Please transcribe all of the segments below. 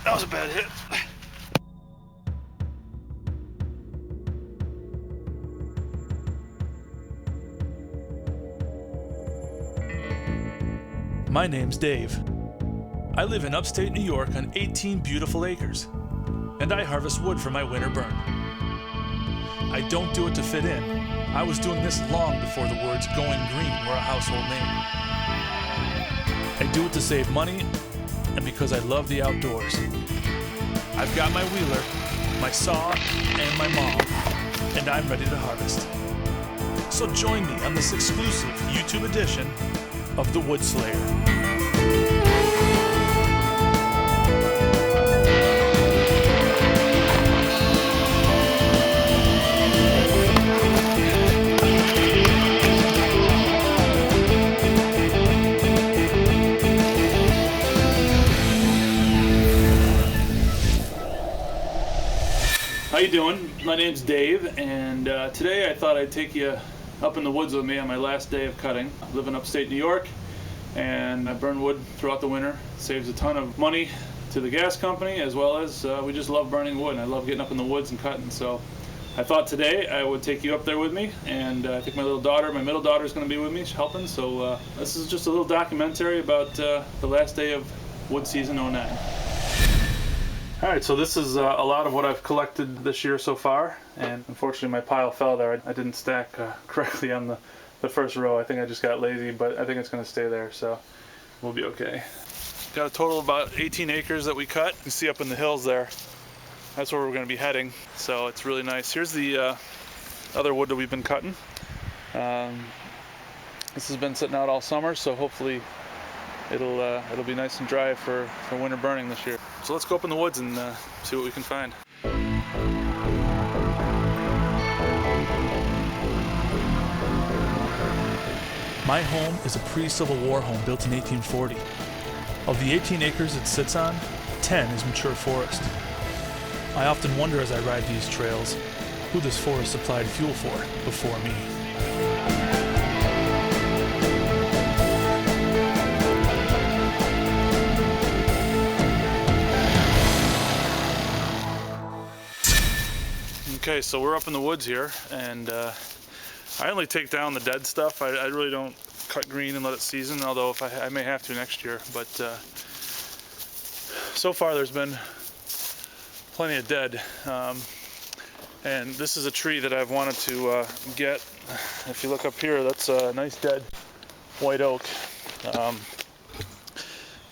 That was a bad hit. My name's Dave. I live in upstate New York on 18 beautiful acres, and I harvest wood for my winter burn. I don't do it to fit in. I was doing this long before the words "going green" were a household name. I do it to save money and because I love the outdoors. I've got my wheeler, my saw, and my maul, and I'm ready to harvest. So join me on this exclusive YouTube edition of The Wood Slayer. How you doing? My name's Dave, and today I thought I'd take you up in the woods with me on my last day of cutting. I live in upstate New York, and I burn wood throughout the winter. It saves a ton of money to the gas company, as well as we just love burning wood, and I love getting up in the woods and cutting. So I thought today I would take you up there with me, and I think my middle daughter is going to be with me helping. So this is just a little documentary about the last day of wood season 09. Alright, so this is a lot of what I've collected this year so far, and unfortunately my pile fell there. I didn't stack correctly on the first row. I think I just got lazy, but I think it's going to stay there, so we'll be okay. Got a total of about 18 acres that we cut. You can see up in the hills there. That's where we're going to be heading, so it's really nice. Here's the other wood that we've been cutting. This has been sitting out all summer, so hopefully it'll be nice and dry for winter burning this year. So let's go up in the woods and see what we can find. My home is a pre-Civil War home built in 1840. Of the 18 acres it sits on, 10 is mature forest. I often wonder as I ride these trails who this forest supplied fuel for before me. Okay, so we're up in the woods here, and I only take down the dead stuff. I really don't cut green and let it season, although if I may have to next year. But so far there's been plenty of dead. And this is a tree that I've wanted to get. If you look up here, that's a nice dead white oak that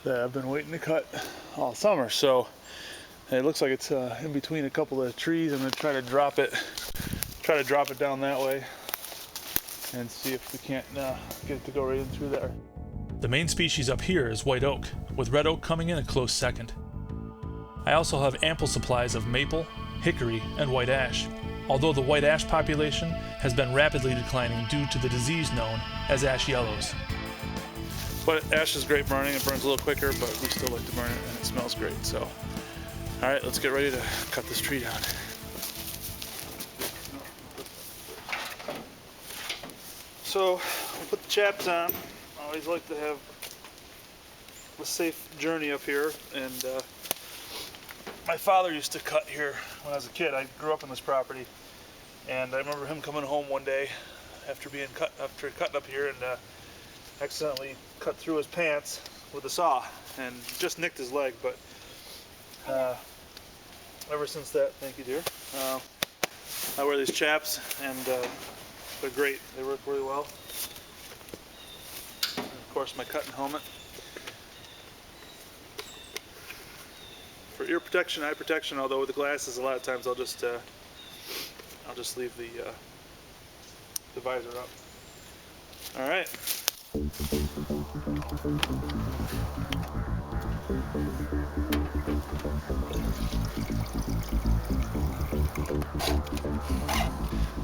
I've been waiting to cut all summer. So it looks like it's in between a couple of trees. I'm going to try to drop it down that way and see if we can't get it to go right in through there. The main species up here is white oak, with red oak coming in a close second. I also have ample supplies of maple, hickory, and white ash, although the white ash population has been rapidly declining due to the disease known as ash yellows. But ash is great burning. It burns a little quicker, but we still like to burn it, and it smells great. So all right, let's get ready to cut this tree down. So we'll put the chaps on. I always like to have a safe journey up here, and my father used to cut here when I was a kid. I grew up on this property, and I remember him coming home one day after cutting up here, and accidentally cut through his pants with a saw and just nicked his leg, but ever since that, thank you, dear, I wear these chaps, and they're great. They work really well. And of course, my cutting helmet. For ear protection, eye protection, although with the glasses, a lot of times I'll just leave the visor up. All right.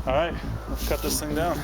All right, let's cut this thing down.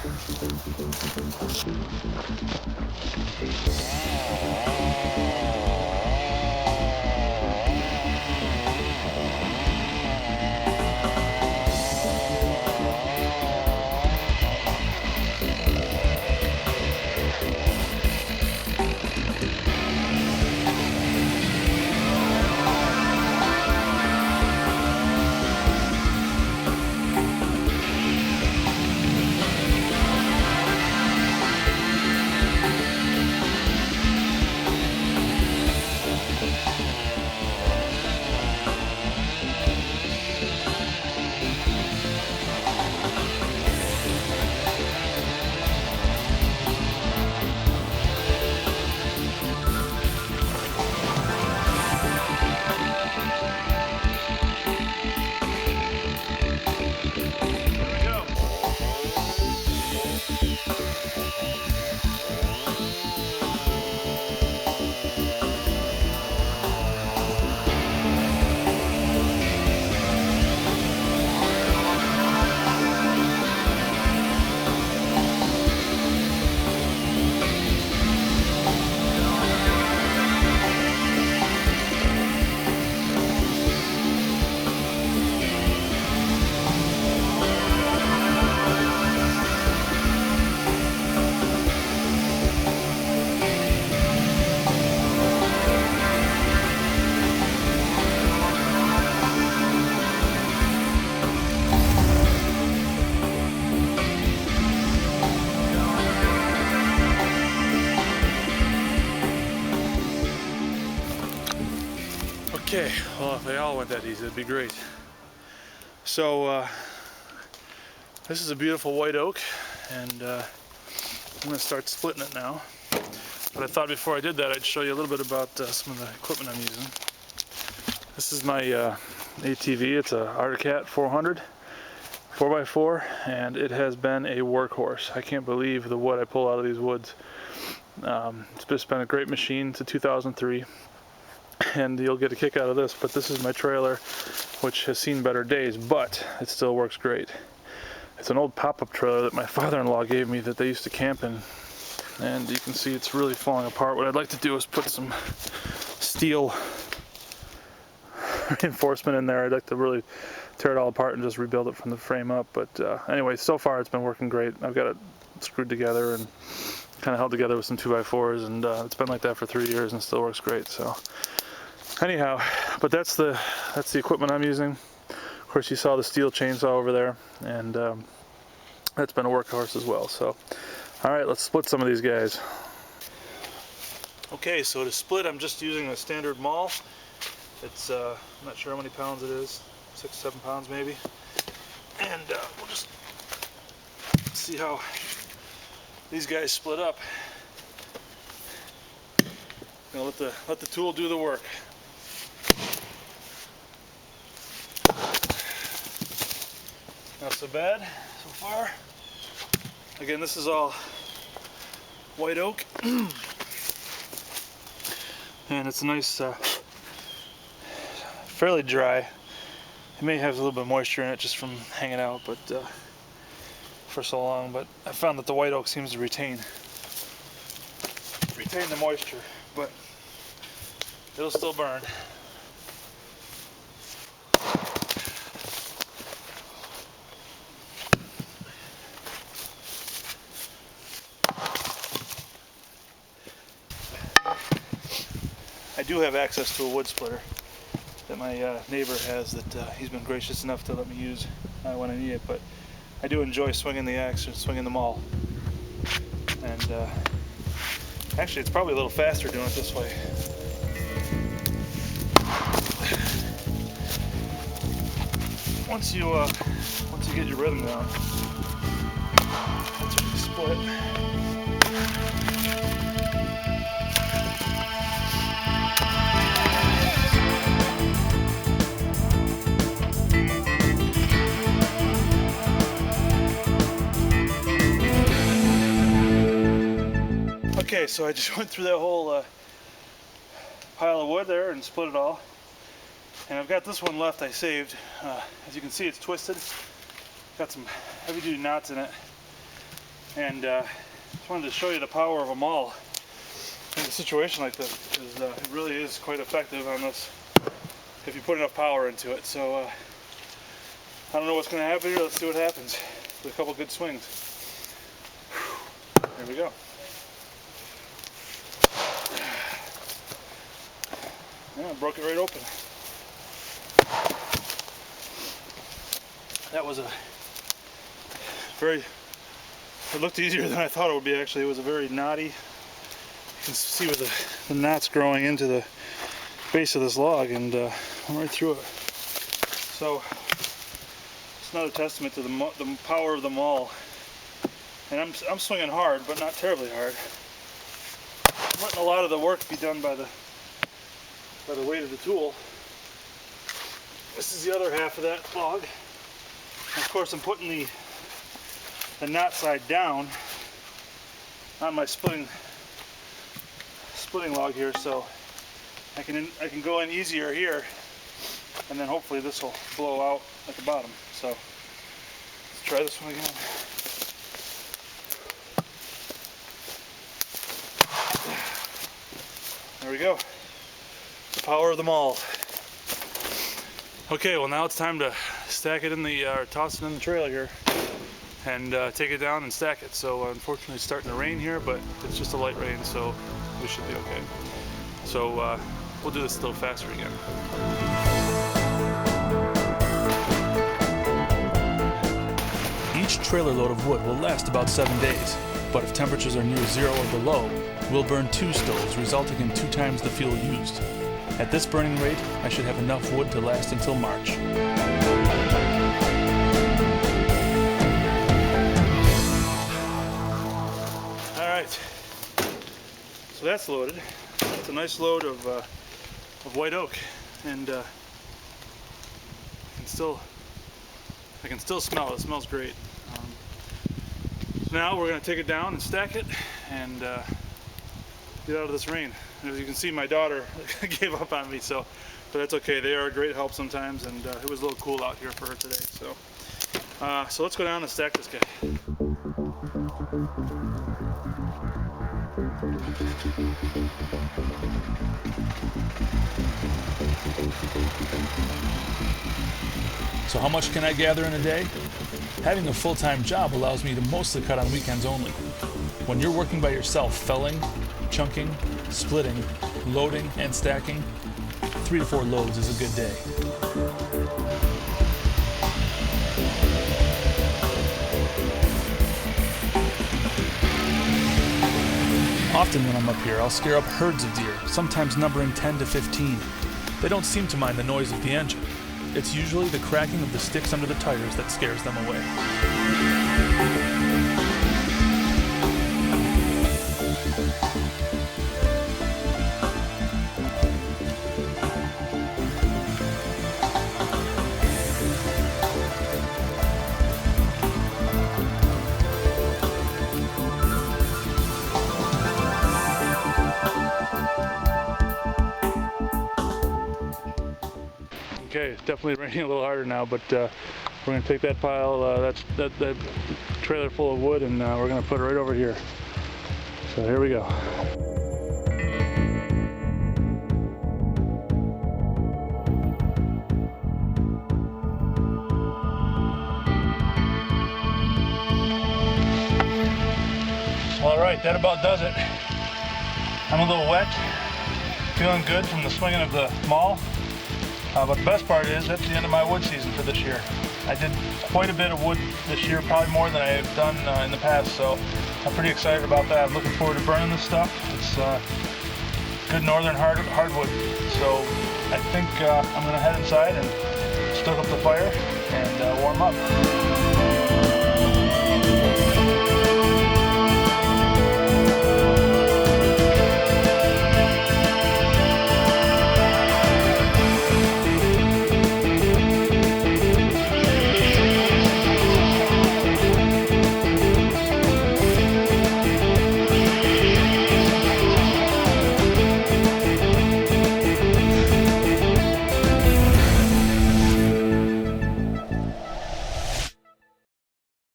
Okay, well, if they all went that easy, it'd be great. So, this is a beautiful white oak, and I'm going to start splitting it now. But I thought before I did that, I'd show you a little bit about some of the equipment I'm using. This is my ATV. It's a Articat 400, 4x4, and it has been a workhorse. I can't believe the wood I pull out of these woods. It's just been a great machine. It's a 2003. And you'll get a kick out of this, but this is my trailer, which has seen better days, but it still works great. It's an old pop-up trailer that my father-in-law gave me that they used to camp in, and you can see it's really falling apart. What I'd like to do is put some steel reinforcement in there. I'd like to really tear it all apart and just rebuild it from the frame up, but anyway, so far it's been working great. I've got it screwed together and kind of held together with some 2x4s, and it's been like that for 3 years and still works great. So anyhow, but that's the equipment I'm using. Of course, you saw the steel chainsaw over there, and that's been a workhorse as well. So, all right, let's split some of these guys. Okay, so to split, I'm just using a standard maul. It's I'm not sure how many pounds it is, 6, 7 pounds maybe, and we'll just see how these guys split up. Gonna let the tool do the work. Not so bad so far. Again, this is all white oak, and it's a nice, fairly dry. It may have a little bit of moisture in it just from hanging out, but for so long. But I found that the white oak seems to retain the moisture, but it'll still burn. I do have access to a wood splitter that my neighbor has that he's been gracious enough to let me use when I need it, but I do enjoy swinging the axe and swinging the maul. And actually, it's probably a little faster doing it this way. Once you get your rhythm down, that's when you split. Okay, so I just went through that whole pile of wood there and split it all. And I've got this one left I saved. As you can see, it's twisted. Got some heavy-duty knots in it. And just wanted to show you the power of a maul in a situation like this, because it really is quite effective on this if you put enough power into it. So I don't know what's going to happen here. Let's see what happens with a couple good swings. There we go. Yeah, I broke it right open. That was it looked easier than I thought it would be actually. It was a very knotty, you can see with the knots growing into the base of this log, and went right through it. So it's another testament to the power of the maul. And I'm swinging hard, but not terribly hard. I'm letting a lot of the work be done by the weight of the tool. This is the other half of that log. And of course, I'm putting the knot side down on my splitting log here, so I can go in easier here, and then hopefully this will blow out at the bottom. So let's try this one again. There we go. The power of the maul. Okay, well now it's time to stack it in the, or toss it in the trailer here, and take it down and stack it. So unfortunately it's starting to rain here, but it's just a light rain, so we should be okay. So we'll do this a little faster again. Each trailer load of wood will last about 7 days, but if temperatures are near 0 or below, we'll burn 2 stoves, resulting in 2 times the fuel used. At this burning rate, I should have enough wood to last until March. All right, so that's loaded. It's a nice load of white oak, and I can still smell it. It smells great. Now we're going to take it down and stack it and get out of this rain. As you can see, my daughter gave up on me, but that's okay. They are a great help sometimes, and it was a little cool out here for her today. So let's go down and stack this guy. So how much can I gather in a day? Having a full-time job allows me to mostly cut on weekends only. When you're working by yourself, felling, chunking, splitting, loading, and stacking, 3 to 4 loads is a good day. Often when I'm up here, I'll scare up herds of deer, sometimes numbering 10 to 15. They don't seem to mind the noise of the engine. It's usually the cracking of the sticks under the tires that scares them away. Okay, it's definitely raining a little harder now, but we're going to take that pile, that trailer full of wood, and we're going to put it right over here. So here we go. All right, that about does it. I'm a little wet, feeling good from the swinging of the maul. But the best part is that's the end of my wood season for this year. I did quite a bit of wood this year, probably more than I have done in the past, so I'm pretty excited about that. I'm looking forward to burning this stuff. It's good northern hardwood, so I think I'm going to head inside and stoke up the fire and warm up.